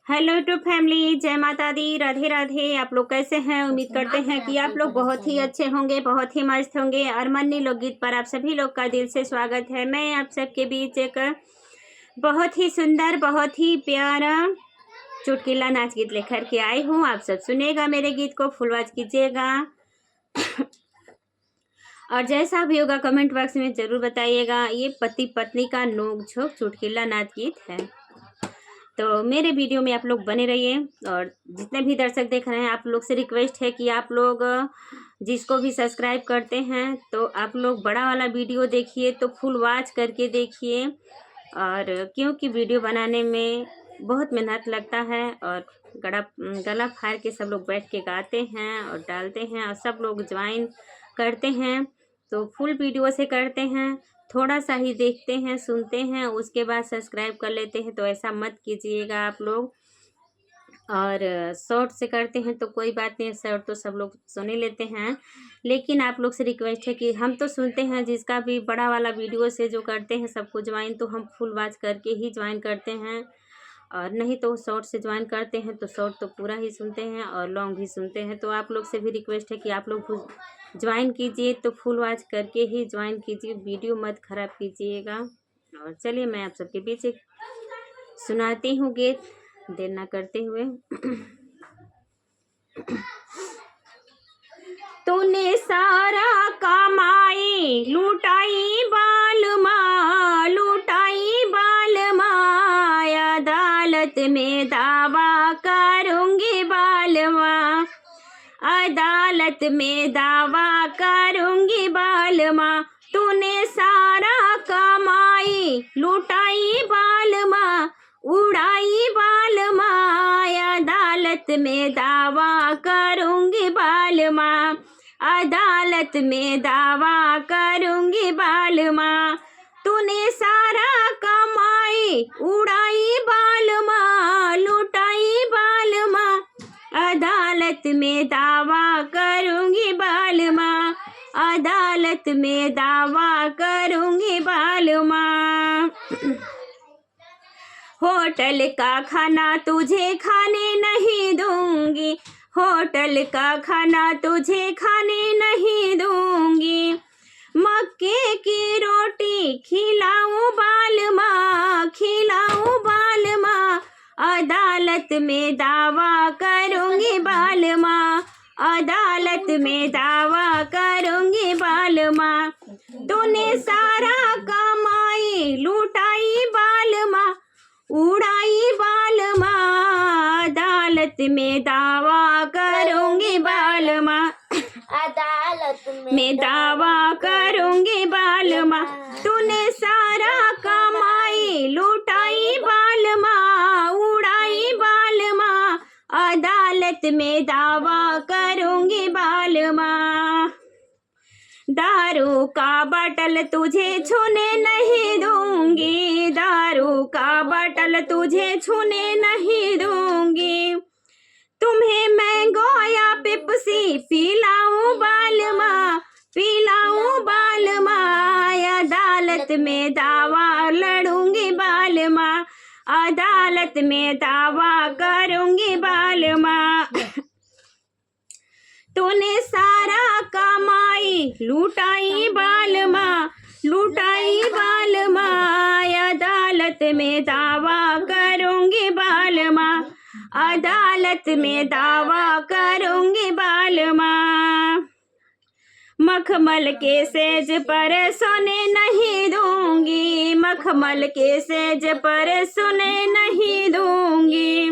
Hello YouTube family, जय माता दी, राधे राधे। आप लोग कैसे हैं? उम्मीद करते हैं कि आप लोग बहुत ही अच्छे होंगे, बहुत ही मस्त होंगे। अरमन्नी लोकगीत पर आप सभी लोग का दिल से स्वागत है। मैं आप सबके बीच एक बहुत ही सुंदर, बहुत ही प्यारा चुटकुला नाच गीत लेकर के आई हूँ। आप सब सुनेगा मेरे गीत को, फुल वॉच कीजिएगा और जैसा भी होगा कमेंट बॉक्स में ज़रूर बताइएगा। ये पति पत्नी का नोक झोंक चुटकुला नाच गीत है, तो मेरे वीडियो में आप लोग बने रहिए। और जितने भी दर्शक देख रहे हैं, आप लोग से रिक्वेस्ट है कि आप लोग जिसको भी सब्सक्राइब करते हैं तो आप लोग बड़ा वाला वीडियो देखिए, तो फुल वॉच करके देखिए। और क्योंकि वीडियो बनाने में बहुत मेहनत लगता है और गला फाड़ के सब लोग बैठ के गाते हैं और डालते हैं और सब लोग ज्वाइन करते हैं, तो फुल वीडियो से करते हैं। थोड़ा सा ही देखते हैं, सुनते हैं, उसके बाद सब्सक्राइब कर लेते हैं, तो ऐसा मत कीजिएगा आप लोग। और शॉर्ट से करते हैं तो कोई बात नहीं, शॉर्ट तो सब लोग सुन ही लेते हैं, लेकिन आप लोग से रिक्वेस्ट है कि हम तो सुनते हैं, जिसका भी बड़ा वाला वीडियो से जो करते हैं सबको ज्वाइन, तो हम फुल वॉच करके ही ज्वाइन करते हैं। और नहीं तो शॉर्ट से ज्वाइन करते हैं तो शॉर्ट तो पूरा ही सुनते हैं और लॉन्ग भी सुनते हैं। तो आप लोग से भी रिक्वेस्ट है कि आप लोग ज्वाइन कीजिए, तो फुल वॉच करके ही ज्वाइन कीजिए, वीडियो मत ख़राब कीजिएगा। और चलिए मैं आप सबके बीच एक सुनाती हूँ गीत, देर ना करते हुए। तूने सारा कमाई लुटाई बाल माँ, लुटाई बाल माँ, अदालत में दावा करूँगी बाल माँ, अदालत में दावा करूँगी बाल माँ। तूने सारा कमाई लुटाई बाल माँ, उड़ाई बाल माँ, अदालत में दावा करूँगी बाल माँ, अदालत में दावा करूँगी बाल माँ। तूने सारा कमाई उड़ाई बाल माँ, लुटाई बाल माँ, अदालत में दावा करूँगी बाल माँ, अदालत में दावा करूँगी बाल माँ। होटल का खाना तुझे खाने नहीं दूंगी, होटल का खाना तुझे खाने नहीं दूंगी, मक्के की रोटी खिलाऊं बाल माँ, खिलाऊं बाल माँ, अदालत में दावा करूँगी बाल माँ, अदालत में दावा करूँगी बाल माँ। तूने सारा कमाई लुटाई बाल माँ, उड़ाई बाल माँ, अदालत में दावा करूँगी बाल माँ, अदालत में दावा करूँगी बाल माँ। तूने सारा कमाई लुटाई बाल माँ, उड़ाई बाल माँ, अदालत में दावा करूँगी बाल माँ। दारू का बटल तुझे छूने नहीं दूंगी, दारू का बटल तुझे छूने नहीं दूंगी, तुम्हें मैंगो या पेप्सी पिलाऊं बाल माँ, पिलाऊं बाल माँ, अदालत में दावा लड़ूंगी बाल माँ, अदालत में दावा करूंगी बाल माँ। तूने सारा कमाई लुटाई बाल माँ, लुटाई बाल माँ, अदालत में दावा करूंगी बाल माँ, अदालत में दावा करूंगी बाल माँ। मखमल के सेज पर सोने नहीं दूंगी, मखमल के सेज पर सोने नहीं दूंगी,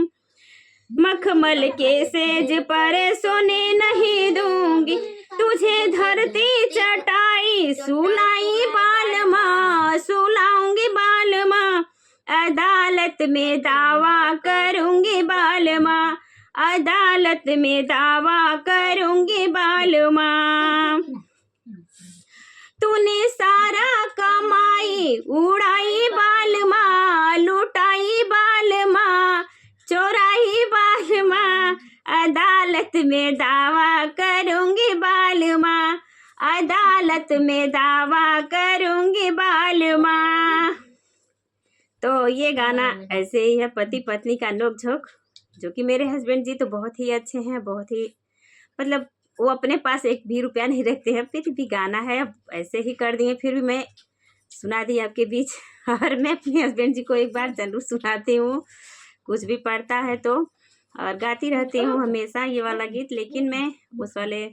मखमल के सेज पर सोने नहीं दूंगी, तुझे धरती चटाई सुलाई बाल माँ, सुलाऊंगी बाल माँ, अदालत में दावा करूंगी बाल माँ, अदालत में दावा करूंगी बाल माँ। तूने सारा कमाई उड़ाई बाल माँ, लुटाई बाल माँ, चोराई बाल माँ, अदालत में दावा करूंगी बाल माँ, अदालत में दावा करूंगी बाल माँ। तो ये गाना ऐसे ही है, पति पत्नी का नोक झोंक। जो कि मेरे हस्बैंड जी तो बहुत ही अच्छे हैं, बहुत ही मतलब वो अपने पास एक भी रुपया नहीं रखते हैं, फिर भी गाना है अब ऐसे ही कर दिए, फिर भी मैं सुना दी आपके बीच। और मैं अपने हस्बैंड जी को एक बार ज़रूर सुनाती हूँ, कुछ भी पड़ता है तो, और गाती रहती हूँ हमेशा ये वाला गीत, लेकिन मैं उस वाले